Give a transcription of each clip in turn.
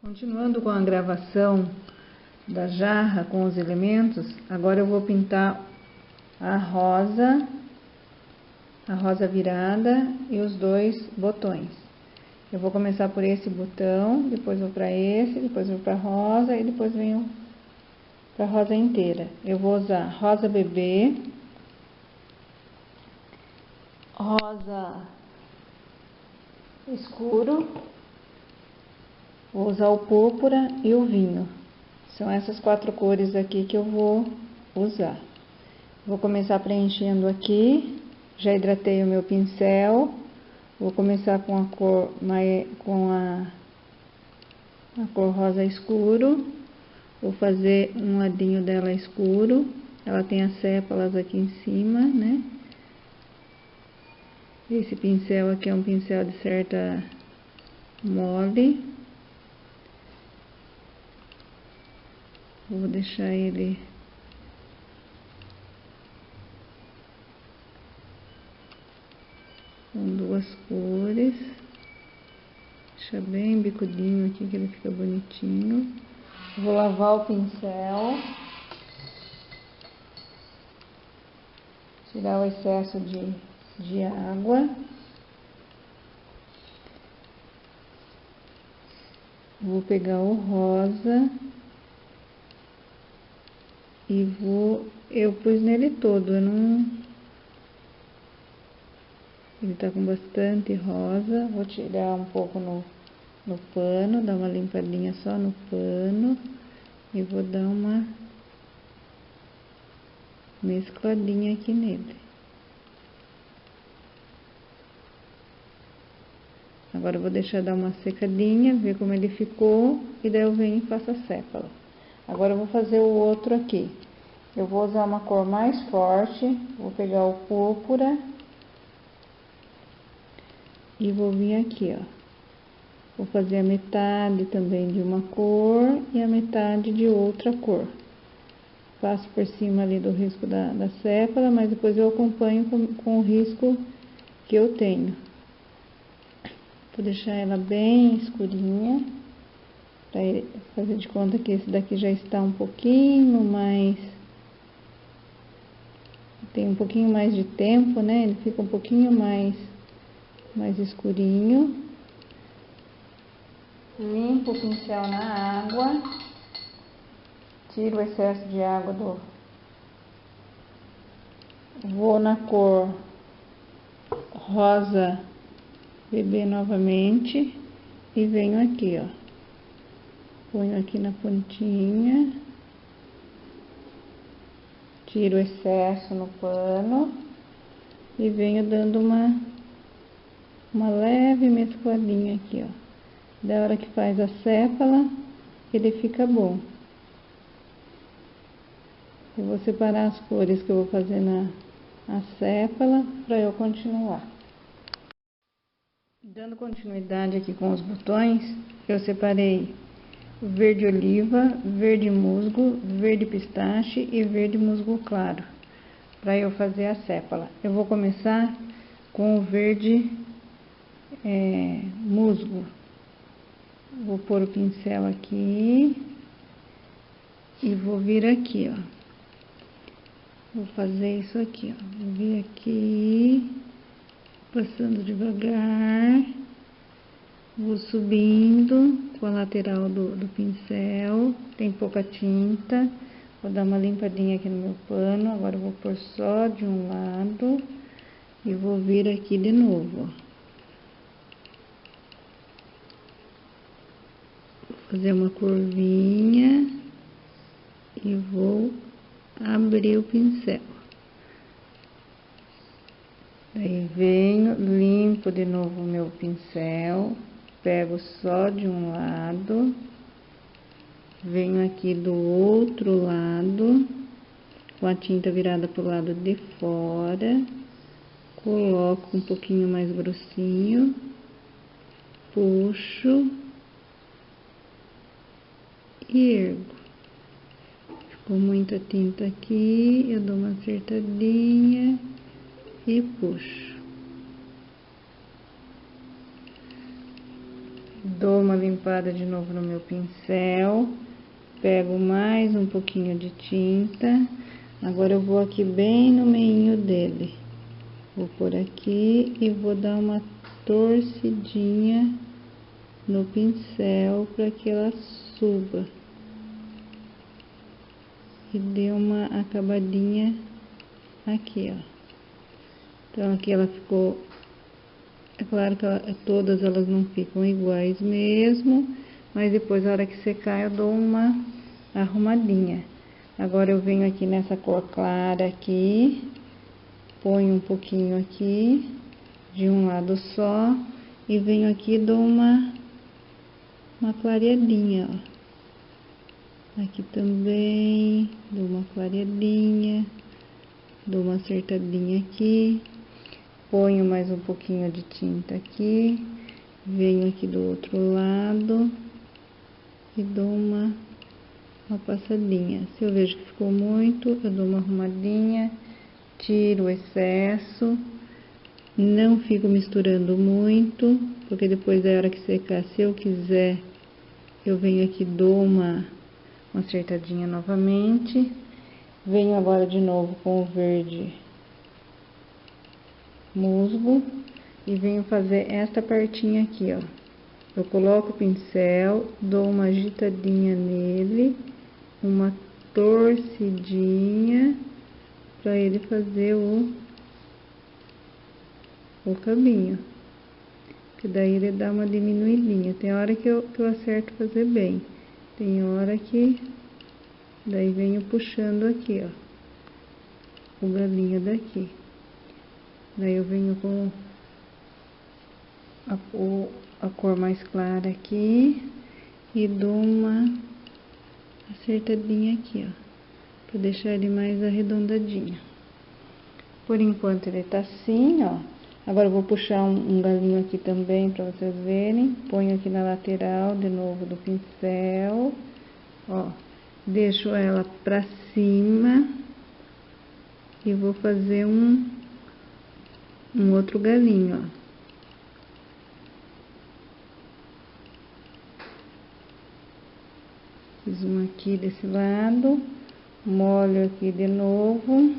Continuando com a gravação da jarra com os elementos, agora eu vou pintar a rosa virada e os dois botões. Eu vou começar por esse botão, depois vou para esse, depois vou para a rosa e depois venho para a rosa inteira. Eu vou usar rosa bebê, rosa escuro, vou usar o púrpura e o vinho. São essas quatro cores aqui que eu vou usar. Vou começar preenchendo aqui. Já hidratei o meu pincel. Vou começar com a cor rosa escuro. Vou fazer um ladinho dela escuro. Ela tem as sépalas aqui em cima, né? Esse pincel aqui é um pincel de certa mole. Vou deixar ele com duas cores. Deixa bem bicudinho aqui que ele fica bonitinho. Vou lavar o pincel. Tirar o excesso de água. Vou pegar o rosa. E eu pus nele todo, ele tá com bastante rosa. Vou tirar um pouco no pano, dar uma limpadinha só no pano. E vou dar uma mescladinha aqui nele. Agora eu vou deixar dar uma secadinha, ver como ele ficou. E daí eu venho e faço a sépala. Agora eu vou fazer o outro aqui. Eu vou usar uma cor mais forte. Vou pegar o púrpura. E vou vir aqui, ó. Vou fazer a metade também de uma cor e a metade de outra cor. Passo por cima ali do risco da sépala, mas depois eu acompanho com o risco que eu tenho. Vou deixar ela bem escurinha. Para fazer de conta que esse daqui já está um pouquinho mais... Tem um pouquinho mais de tempo, né? Ele fica um pouquinho mais escurinho. Limpo o pincel na água. Tiro o excesso de água do... Vou na cor rosa bebê novamente. E venho aqui, ó. Ponho aqui na pontinha. Tiro o excesso no pano. E venho dando uma leve mescladinha aqui, ó. Da hora que faz a sépala, ele fica bom. Eu vou separar as cores que eu vou fazer na sépala para eu continuar. Dando continuidade aqui com os botões, eu separei verde oliva, verde musgo, verde pistache e verde musgo claro, para eu fazer a sépala. Eu vou começar com o verde musgo. Vou pôr o pincel aqui e vou vir aqui, ó. Vou fazer isso aqui, ó. Vou vir aqui, passando devagar. Vou subindo com a lateral do pincel. Tem pouca tinta. Vou dar uma limpadinha aqui no meu pano. Agora eu vou pôr só de um lado. E vou vir aqui de novo, ó. Fazer uma curvinha e vou abrir o pincel. Daí venho, limpo de novo o meu pincel, pego só de um lado, venho aqui do outro lado, com a tinta virada pro lado de fora, coloco um pouquinho mais grossinho, puxo e ergo. Ficou muita tinta aqui, eu dou uma acertadinha e puxo. Dou uma limpada de novo no meu pincel, pego mais um pouquinho de tinta. Agora eu vou aqui bem no meio dele. Vou por aqui e vou dar uma torcidinha no pincel para que ela suba. E dê uma acabadinha aqui, ó. Então aqui ela ficou... É claro que todas elas não ficam iguais mesmo, mas depois, na hora que secar, eu dou uma arrumadinha. Agora eu venho aqui nessa cor clara aqui, ponho um pouquinho aqui, de um lado só, e venho aqui e dou uma clareadinha, ó. Aqui também, dou uma clareadinha, dou uma acertadinha aqui. Ponho mais um pouquinho de tinta aqui, venho aqui do outro lado e dou uma passadinha. Se eu vejo que ficou muito, eu dou uma arrumadinha, tiro o excesso, não fico misturando muito, porque depois da hora que secar, se eu quiser, eu venho aqui, dou uma acertadinha novamente. Venho agora de novo com o verde musgo e venho fazer esta partinha aqui, ó. Eu coloco o pincel, dou uma agitadinha nele, uma torcidinha para ele fazer o caminho, que daí ele dá uma diminuidinha. Tem hora que eu acerto fazer bem, tem hora que daí venho puxando aqui, ó, o galinho daqui. Daí eu venho com a cor mais clara aqui e dou uma acertadinha aqui, ó, pra deixar ele mais arredondadinho. Por enquanto ele tá assim, ó. Agora eu vou puxar um galinho aqui também pra vocês verem. Ponho aqui na lateral de novo do pincel, ó. Deixo ela pra cima e vou fazer um outro galinho, ó. Fiz um aqui desse lado, molho aqui de novo,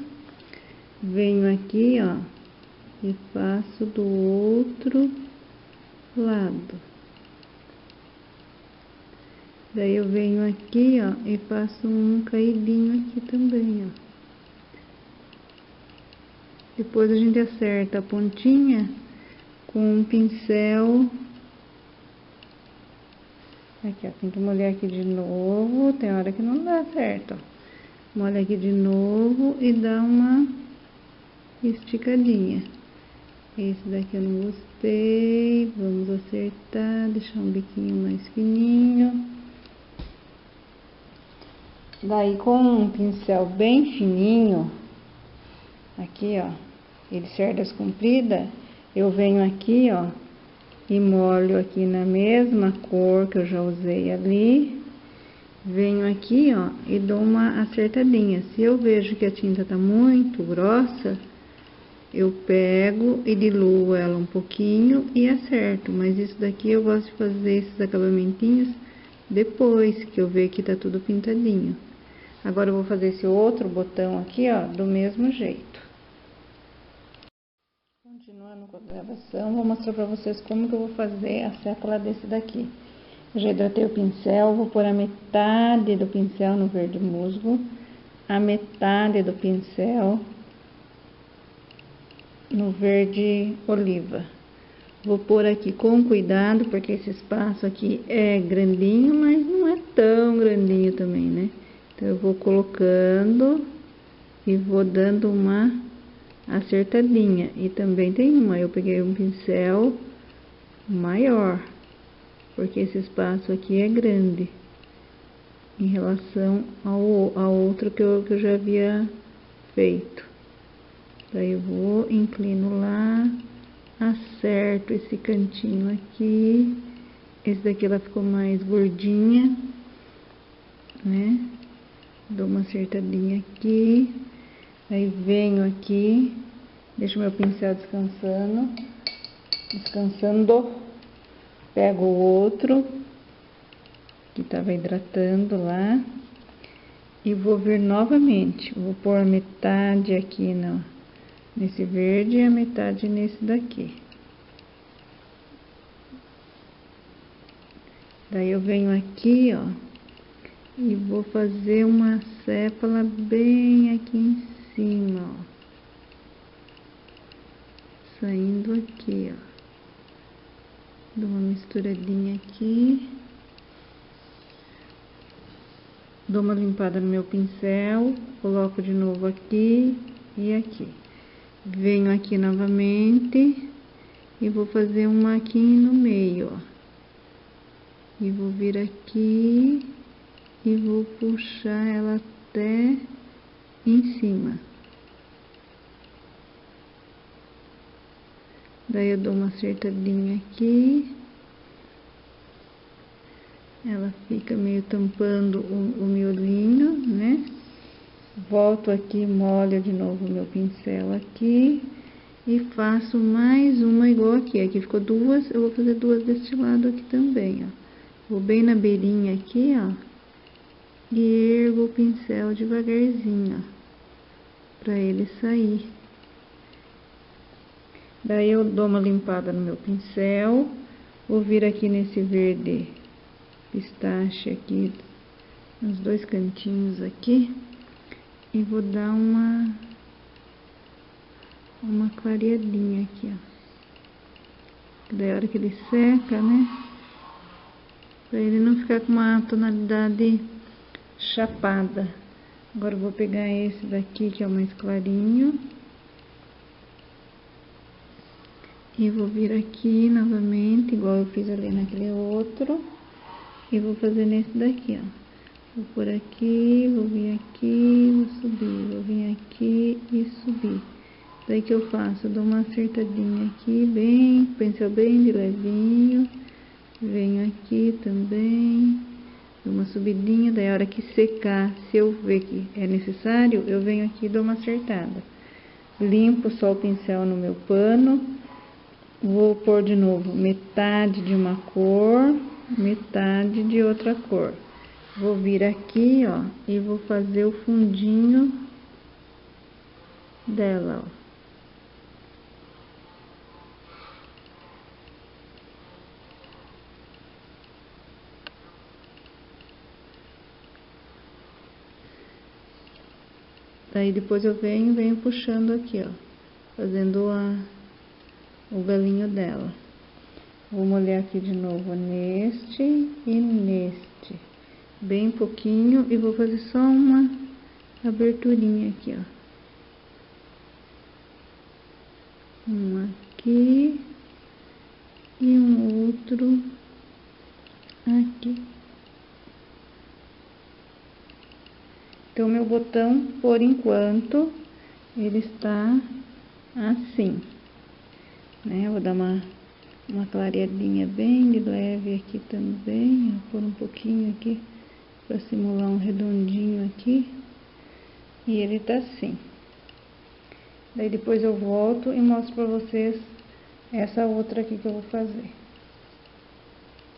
venho aqui, ó, e faço do outro lado. Daí eu venho aqui, ó, e faço um caidinho aqui também, ó. Depois a gente acerta a pontinha com um pincel. Aqui, ó, tem que molhar aqui de novo, tem hora que não dá certo, ó. Molha aqui de novo e dá uma esticadinha. Esse daqui eu não gostei, vamos acertar, deixar um biquinho mais fininho. Daí com um pincel bem fininho, aqui, ó, ele cerdas compridas, eu venho aqui, ó, e molho aqui na mesma cor que eu já usei ali. Venho aqui, ó, e dou uma acertadinha. Se eu vejo que a tinta tá muito grossa, eu pego e diluo ela um pouquinho e acerto. Mas isso daqui eu gosto de fazer esses acabamentinhos depois que eu ver que tá tudo pintadinho. Agora eu vou fazer esse outro botão aqui, ó, do mesmo jeito. Continuando com a gravação, vou mostrar pra vocês como que eu vou fazer a sécula desse daqui. Eu já hidratei o pincel, vou pôr a metade do pincel no verde musgo, a metade do pincel no verde oliva. Vou pôr aqui com cuidado, porque esse espaço aqui é grandinho, mas não é tão grandinho também, né? Então eu vou colocando e vou dando uma acertadinha. E também tem eu peguei um pincel maior, porque esse espaço aqui é grande em relação ao outro que eu já havia feito. Daí eu vou, inclino lá, acerto esse cantinho aqui. Esse daqui ela ficou mais gordinha, né? Dou uma acertadinha aqui. Aí venho aqui, deixo meu pincel descansando. Pego o outro, que estava hidratando lá, e vou vir novamente. Vou pôr a metade aqui nesse verde e a metade nesse daqui. Daí eu venho aqui, ó, e vou fazer uma sépala bem aqui em cima, ó. Saindo aqui, ó. Dou uma misturadinha aqui. Dou uma limpada no meu pincel, coloco de novo aqui e aqui. Venho aqui novamente e vou fazer uma aqui no meio, ó. E vou vir aqui e vou puxar ela até em cima. Daí eu dou uma acertadinha aqui. Ela fica meio tampando o miolinho, né? Volto aqui, molho de novo o meu pincel aqui e faço mais uma igual aqui. Aqui ficou duas, eu vou fazer duas deste lado aqui também, ó. Vou bem na beirinha aqui, ó, e ergo o pincel devagarzinho, ó, pra ele sair. Daí eu dou uma limpada no meu pincel, vou vir aqui nesse verde pistache aqui, nos dois cantinhos aqui, e vou dar uma clareadinha aqui, ó. Daí a hora que ele seca, né, pra ele não ficar com uma tonalidade chapada. Agora eu vou pegar esse daqui, que é o mais clarinho, e vou vir aqui novamente, igual eu fiz ali naquele outro, e vou fazer nesse daqui, ó. Vou por aqui, vou vir aqui, vou subir, vou vir aqui e subir. Daí que eu faço? Eu dou uma acertadinha aqui, bem, pincel bem de levinho, venho aqui também, dou uma subidinha, daí a hora que secar, se eu ver que é necessário, eu venho aqui e dou uma acertada. Limpo só o pincel no meu pano, vou pôr de novo metade de uma cor, metade de outra cor. Vou vir aqui, ó, e vou fazer o fundinho dela, ó. Daí depois eu venho puxando aqui, ó, fazendo o galinho dela. Vou molhar aqui de novo neste e neste, bem pouquinho, e vou fazer só uma aberturinha aqui, ó. Um aqui e um outro aqui. Então, meu botão, por enquanto, ele está assim, né? Eu vou dar uma clareadinha bem de leve aqui também, ó, pôr um pouquinho aqui para simular um redondinho aqui. E ele tá assim. Daí depois eu volto e mostro para vocês essa outra aqui que eu vou fazer.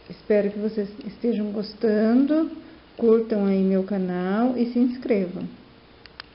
Espero que vocês estejam gostando, curtam aí meu canal e se inscrevam.